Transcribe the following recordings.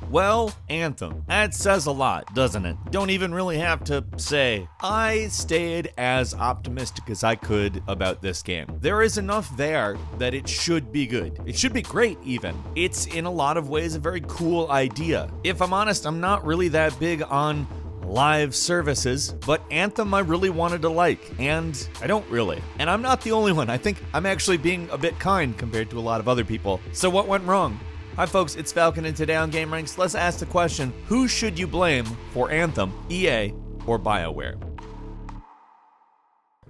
Well, Anthem. That says a lot, doesn't it? Don't even really have to say. I stayed as optimistic as I could about this game. There is enough there that it should be good. It should be great, even. It's, in a lot of ways, a very cool idea. If I'm honest, I'm not really that big on live services, but Anthem I really wanted to like, and I don't really. And I'm not the only one. I think I'm actually being a bit kind compared to a lot of other people. So what went wrong? Hi folks, it's Falcon, and today on gameranx, let's ask the question, who should you blame for Anthem, EA or BioWare?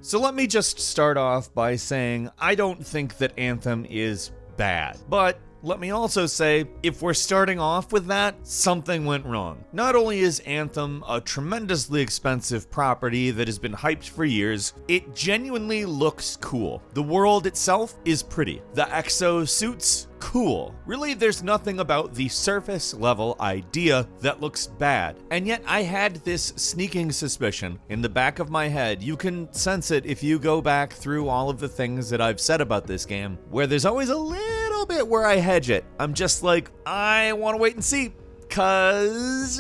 So let me just start off by saying I don't think that Anthem is bad, but let me also say, if we're starting off with that, something went wrong. Not only is Anthem a tremendously expensive property that has been hyped for years, it genuinely looks cool. The world itself is pretty. The exosuits, cool. Really, there's nothing about the surface level idea that looks bad. And yet I had this sneaking suspicion in the back of my head. You can sense it if you go back through all of the things that I've said about this game, where there's always a little bit where I hedge it. I'm just like, I want to wait and see. Cause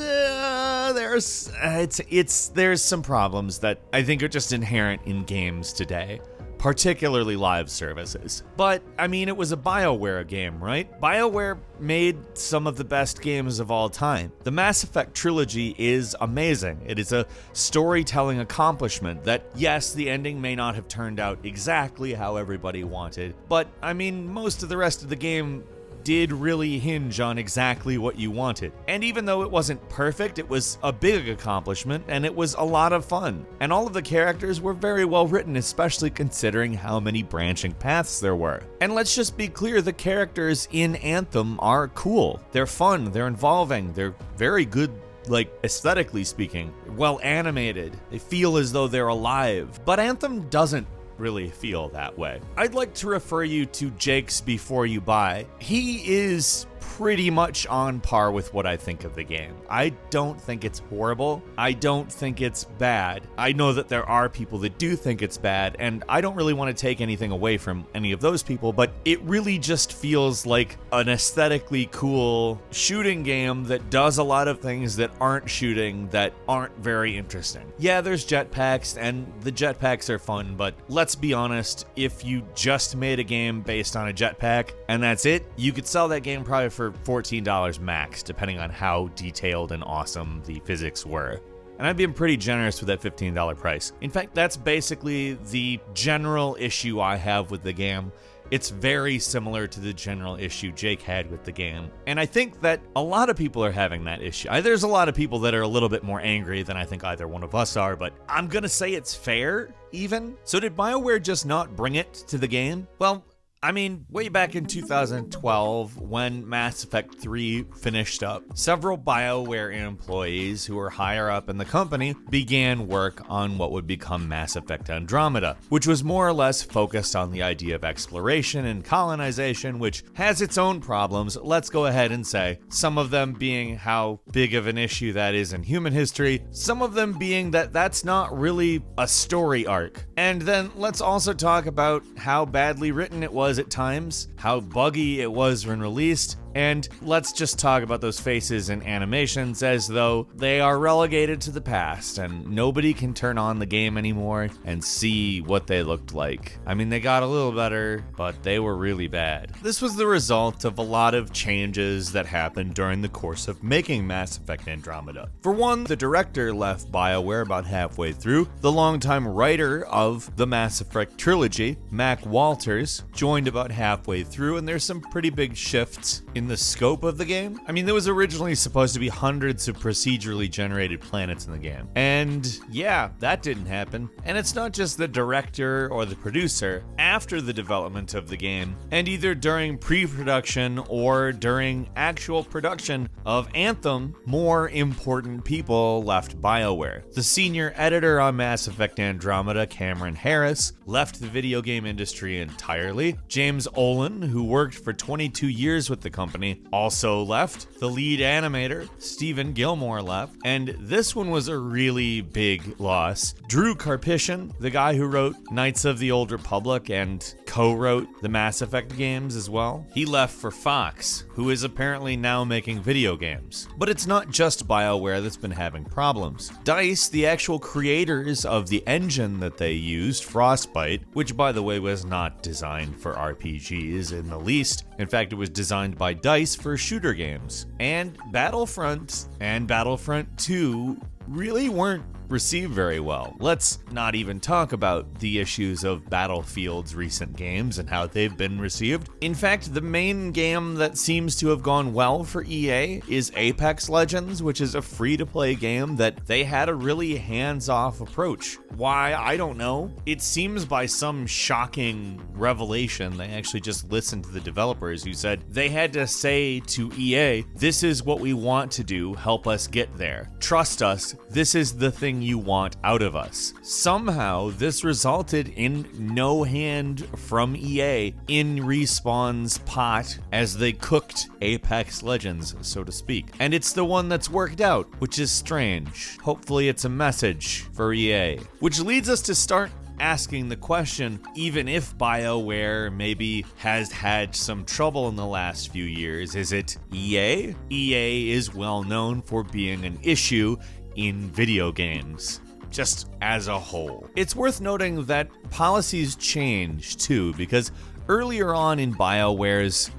there's some problems that I think are just inherent in games today, particularly live services. But, I mean, it was a BioWare game, right? BioWare made some of the best games of all time. The Mass Effect trilogy is amazing. It is a storytelling accomplishment that, yes, the ending may not have turned out exactly how everybody wanted, but, I mean, most of the rest of the game did really hinge on exactly what you wanted. And even though it wasn't perfect, it was a big accomplishment, and it was a lot of fun. And all of the characters were very well written, especially considering how many branching paths there were. And let's just be clear, the characters in Anthem are cool. They're fun, they're involving, they're very good, like, aesthetically speaking, well animated. They feel as though they're alive. But Anthem doesn't really feel that way. I'd like to refer you to Jake's Before You Buy. He is pretty much on par with what I think of the game. I don't think it's horrible. I don't think it's bad. I know that there are people that do think it's bad, and I don't really want to take anything away from any of those people, but it really just feels like an aesthetically cool shooting game that does a lot of things that aren't shooting, that aren't very interesting. Yeah, there's jetpacks, and the jetpacks are fun, but let's be honest, if you just made a game based on a jetpack and that's it, you could sell that game probably for $14 max, depending on how detailed and awesome the physics were. And I've been pretty generous with that $15 price. In fact, that's basically the general issue I have with the game. It's very similar to the general issue Jake had with the game. And I think that a lot of people are having that issue. There's a lot of people that are a little bit more angry than I think either one of us are, but I'm gonna say it's fair, even. So did BioWare just not bring it to the game? Well, I mean, way back in 2012, when Mass Effect 3 finished up, several BioWare employees who were higher up in the company began work on what would become Mass Effect Andromeda, which was more or less focused on the idea of exploration and colonization, which has its own problems, let's go ahead and say, some of them being how big of an issue that is in human history, some of them being that that's not really a story arc. And then let's also talk about how badly written it was at times, how buggy it was when released, and let's just talk about those faces and animations as though they are relegated to the past and nobody can turn on the game anymore and see what they looked like. I mean, they got a little better, but they were really bad. This was the result of a lot of changes that happened during the course of making Mass Effect Andromeda. For one, the director left BioWare about halfway through. The longtime writer of the Mass Effect trilogy, Mac Walters, joined about halfway through, and there's some pretty big shifts in the scope of the game. I mean, there was originally supposed to be hundreds of procedurally generated planets in the game. And yeah, that didn't happen. And it's not just the director or the producer. After the development of the game, and either during pre-production or during actual production of Anthem, more important people left BioWare. The senior editor on Mass Effect Andromeda, Cameron Harris, left the video game industry entirely. James Olin, who worked for 22 years with the company, also left. The lead animator, Stephen Gilmore, left. And this one was a really big loss. Drew Karpyshyn, the guy who wrote Knights of the Old Republic and co-wrote the Mass Effect games as well. He left for Fox, who is apparently now making video games. But it's not just BioWare that's been having problems. DICE, the actual creators of the engine that they used, Frostbite, which by the way was not designed for RPGs in the least. In fact, it was designed by DICE for shooter games. And Battlefront and Battlefront 2 really weren't received very well. Let's not even talk about the issues of Battlefield's recent games and how they've been received. In fact, the main game that seems to have gone well for EA is Apex Legends, which is a free-to-play game that they had a really hands-off approach. Why? I don't know. It seems by some shocking revelation, they actually just listened to the developers who said they had to say to EA, this is what we want to do, help us get there. Trust us, this is the thing you want out of us. Somehow, this resulted in no hand from EA in Respawn's pot as they cooked Apex Legends, so to speak. And it's the one that's worked out, which is strange. Hopefully it's a message for EA. Which leads us to start asking the question, even if BioWare maybe has had some trouble in the last few years, is it EA? EA is well known for being an issue in video games, just as a whole. It's worth noting that policies change too, because earlier on in BioWare's,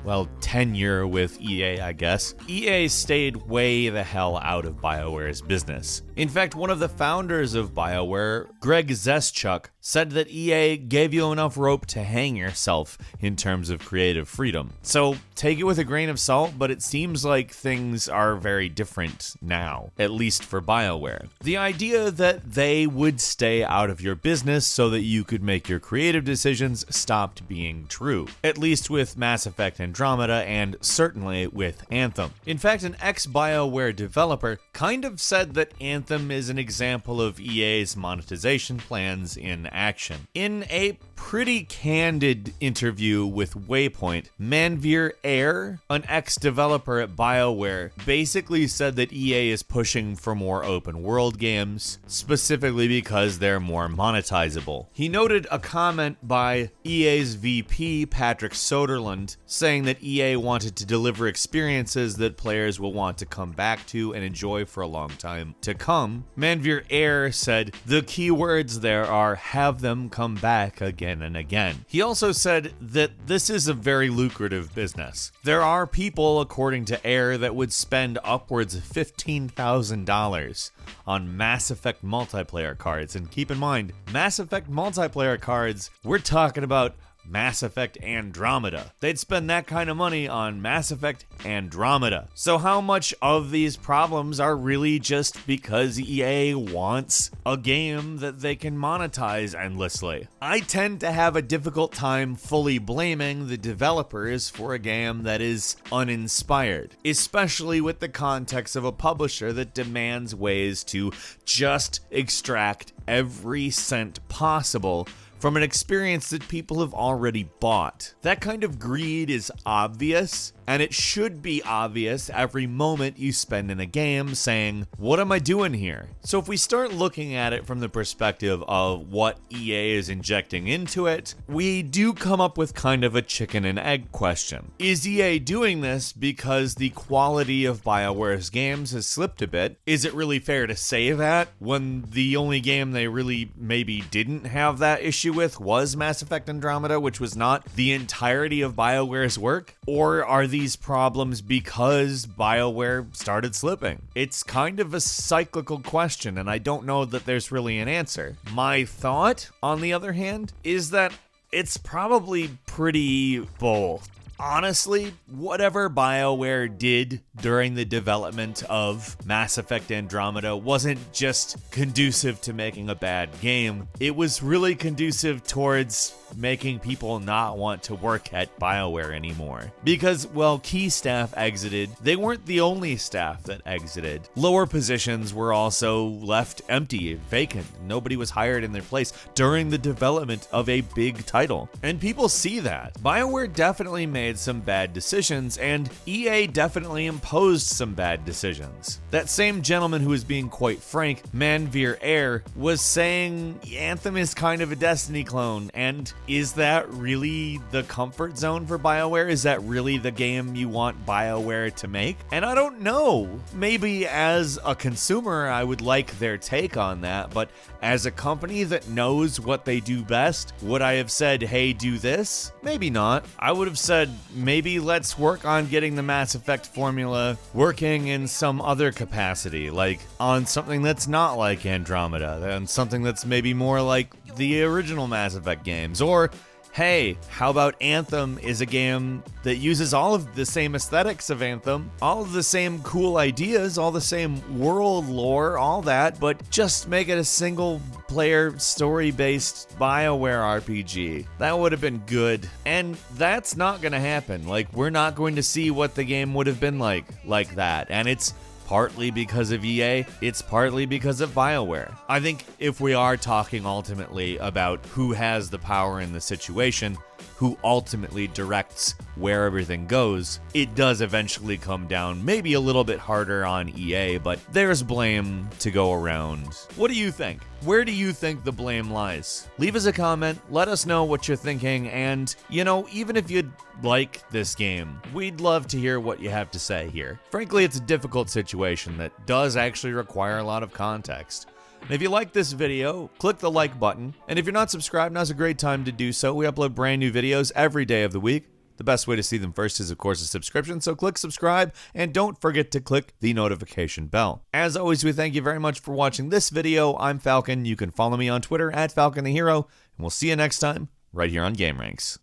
tenure with EA, I guess, EA stayed way the hell out of BioWare's business. In fact, one of the founders of BioWare, Greg Zeschuk, said that EA gave you enough rope to hang yourself in terms of creative freedom. So take it with a grain of salt, but it seems like things are very different now, at least for BioWare. The idea that they would stay out of your business so that you could make your creative decisions stopped being true, at least with Mass Effect Andromeda and certainly with Anthem. In fact, an ex-BioWare developer kind of said that Anthem is an example of EA's monetization plans in action. In a pretty candid interview with Waypoint, Manveer Ayer, an ex-developer at BioWare, basically said that EA is pushing for more open world games, specifically because they're more monetizable. He noted a comment by EA's VP, Patrick Soderlund, saying that EA wanted to deliver experiences that players will want to come back to and enjoy for a long time to come. Manveer Ayer said, the key words there are have them come back again and again. He also said that this is a very lucrative business. There are people, according to Ayer, that would spend upwards of $15,000 on Mass Effect multiplayer cards. And keep in mind, Mass Effect multiplayer cards, we're talking about Mass Effect Andromeda. They'd spend that kind of money on Mass Effect Andromeda. So how much of these problems are really just because EA wants a game that they can monetize endlessly? I tend to have a difficult time fully blaming the developers for a game that is uninspired, especially with the context of a publisher that demands ways to just extract every cent possible from an experience that people have already bought. That kind of greed is obvious, and it should be obvious every moment you spend in a game saying, what am I doing here? So if we start looking at it from the perspective of what EA is injecting into it, we do come up with kind of a chicken and egg question. Is EA doing this because the quality of BioWare's games has slipped a bit? Is it really fair to say that when the only game they really maybe didn't have that issue with was Mass Effect Andromeda, which was not the entirety of BioWare's work? Or are these problems because BioWare started slipping? It's kind of a cyclical question, and I don't know that there's really an answer. My thought, on the other hand, is that it's probably pretty both. Honestly, whatever BioWare did during the development of Mass Effect Andromeda wasn't just conducive to making a bad game. It was really conducive towards making people not want to work at BioWare anymore. Because, key staff exited. They weren't the only staff that exited. Lower positions were also left empty, vacant. Nobody was hired in their place during the development of a big title. And people see that. BioWare definitely made made some bad decisions, and EA definitely imposed some bad decisions. That same gentleman who was being quite frank, Manveer Air, was saying Anthem is kind of a Destiny clone, and is that really the comfort zone for BioWare? Is that really the game you want BioWare to make? And I don't know. Maybe as a consumer, I would like their take on that, but as a company that knows what they do best, would I have said, hey, do this? Maybe not. I would have said, maybe let's work on getting the Mass Effect formula working in some other capacity, like on something that's not like Andromeda, and something that's maybe more like the original Mass Effect games, or hey, how about Anthem is a game that uses all of the same aesthetics of Anthem, all of the same cool ideas, all the same world lore, all that, but just make it a single player story-based BioWare RPG. That would have been good. And that's not gonna happen. Like, we're not going to see what the game would have been like that. And it's partly because of EA, it's partly because of BioWare. I think if we are talking ultimately about who has the power in the situation, who ultimately directs where everything goes, it does eventually come down maybe a little bit harder on EA, but there's blame to go around. What do you think? Where do you think the blame lies? Leave us a comment, let us know what you're thinking, and, you know, even if you'd like this game, we'd love to hear what you have to say here. Frankly, it's a difficult situation that does actually require a lot of context. And if you like this video, click the like button. And if you're not subscribed, now's a great time to do so. We upload brand new videos every day of the week. The best way to see them first is, of course, a subscription, so click subscribe, and don't forget to click the notification bell. As always, we thank you very much for watching this video. I'm Falcon. You can follow me on Twitter @FalconTheHero, and we'll see you next time right here on gameranx.